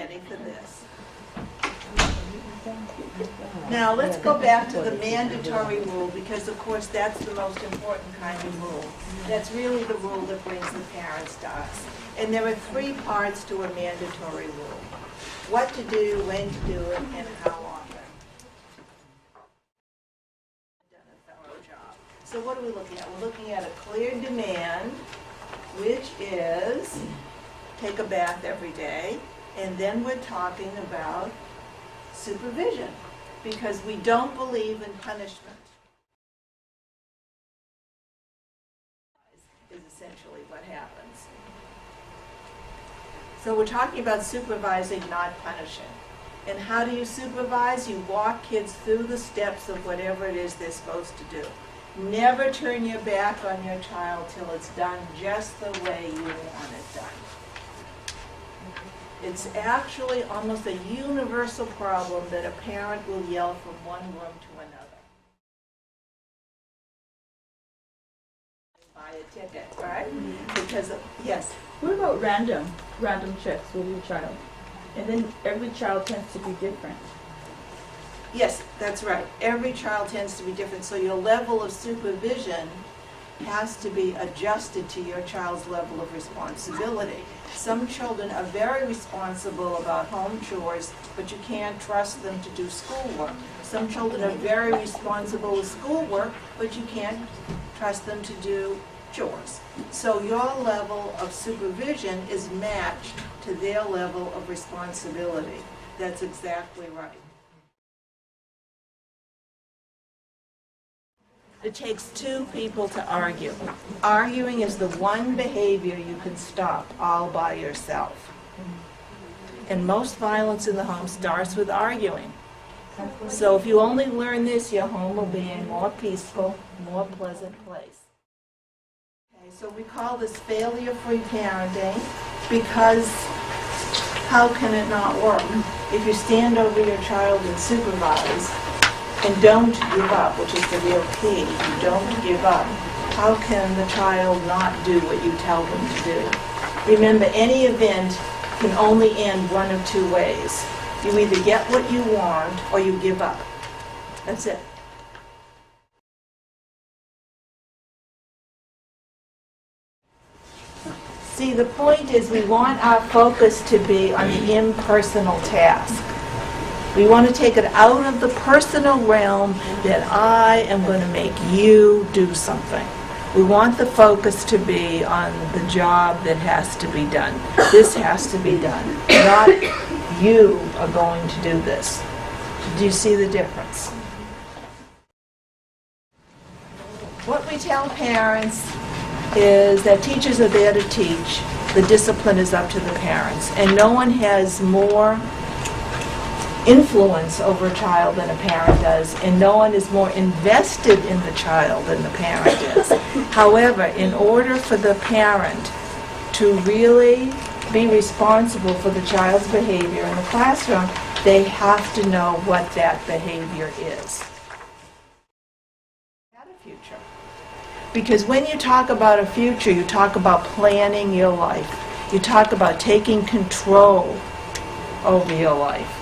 ready for this. Now let's go back to the mandatory rule, because of course that's the most important kind of rule. That's really the rule that brings the parents to us. And there are three parts to a mandatory rule: what to do, when to do it, and how often. Done a thorough job. So what are we looking at? We're looking at a clear demand, which is take a bath every day, and then we're talking about supervision, because we don't believe in punishment. Is essentially what happens. So we're talking about supervising, not punishing. And how do you supervise? You walk kids through the steps of whatever it is they're supposed to do. Never turn your back on your child till it's done just the way you want it done. It's actually almost a universal problem that a parent will yell from one room to another. Buy a ticket, right? Because of, yes? What about random checks with your child? And then every child tends to be different. Yes, that's right. Every child tends to be different, so your level of supervision has to be adjusted to your child's level of responsibility. Some children are very responsible about home chores, but you can't trust them to do schoolwork. Some children are very responsible with schoolwork, but you can't trust them to do chores. So your level of supervision is matched to their level of responsibility. That's exactly right. It takes two people to argue. Arguing is the one behavior you can stop all by yourself. And most violence in the home starts with arguing. So if you only learn this, your home will be a more peaceful, more pleasant place. Okay, so we call this failure-free parenting, because how can it not work? If you stand over your child and supervise, and don't give up, which is the real key. You don't give up. How can the child not do what you tell them to do? Remember, any event can only end one of two ways. You either get what you want or you give up. That's it. See, the point is we want our focus to be on the impersonal task. We want to take it out of the personal realm that I am going to make you do something. We want the focus to be on the job that has to be done. This has to be done. Not you are going to do this. Do you see the difference? What we tell parents is that teachers are there to teach. The discipline is up to the parents. And no one has more influence over a child than a parent does, and no one is more invested in the child than the parent is. However, in order for the parent to really be responsible for the child's behavior in the classroom, they have to know what that behavior is. Not a future. Because when you talk about a future, you talk about planning your life. You talk about taking control over your life.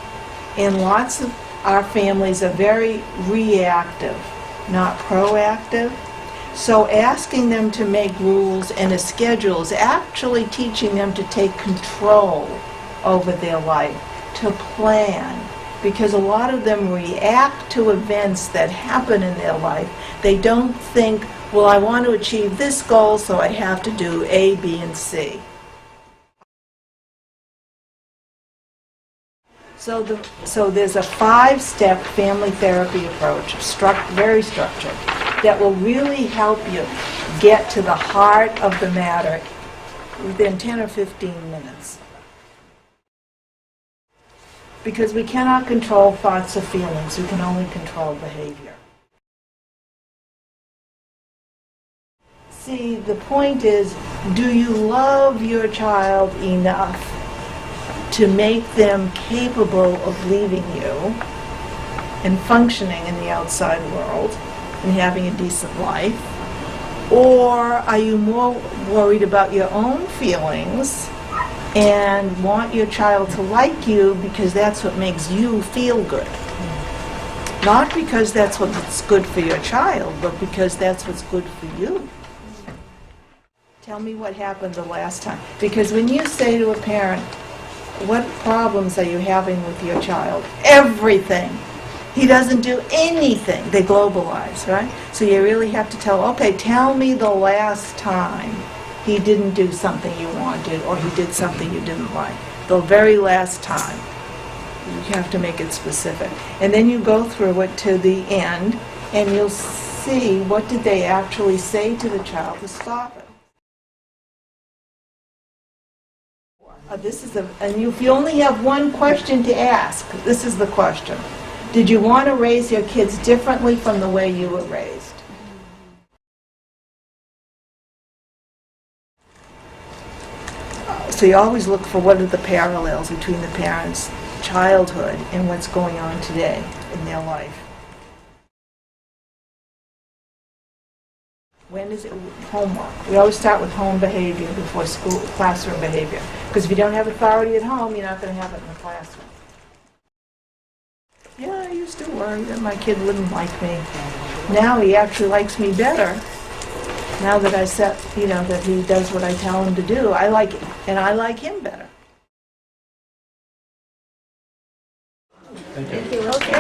And lots of our families are very reactive, not proactive. So asking them to make rules and a schedule is actually teaching them to take control over their life, to plan. Because a lot of them react to events that happen in their life. They don't think, well, I want to achieve this goal, so I have to do A, B, and C. So there's a 5-step family therapy approach, very structured, that will really help you get to the heart of the matter within 10 or 15 minutes. Because we cannot control thoughts or feelings, we can only control behavior. See, the point is, do you love your child enough to make them capable of leaving you and functioning in the outside world and having a decent life? Or are you more worried about your own feelings and want your child to like you because that's what makes you feel good. Not because that's what's good for your child, but because that's what's good for you. Tell me what happened the last time. Because when you say to a parent, what problems are you having with your child? Everything. He doesn't do anything. They globalize, right? So you really have to tell, okay, tell me the last time he didn't do something you wanted or he did something you didn't like. The very last time. You have to make it specific. And then you go through it to the end and you'll see what did they actually say to the child to stop it. And if you only have one question to ask, this is the question. Did you want to raise your kids differently from the way you were raised? So you always look for what are the parallels between the parents' childhood and what's going on today in their life. When is it homework? We always start with home behavior before school, classroom behavior. Because if you don't have authority at home, you're not going to have it in the classroom. Yeah, I used to worry that my kid wouldn't like me. Now he actually likes me better. Now that I set, that he does what I tell him to do, I like it, and I like him better. Thank you. Okay.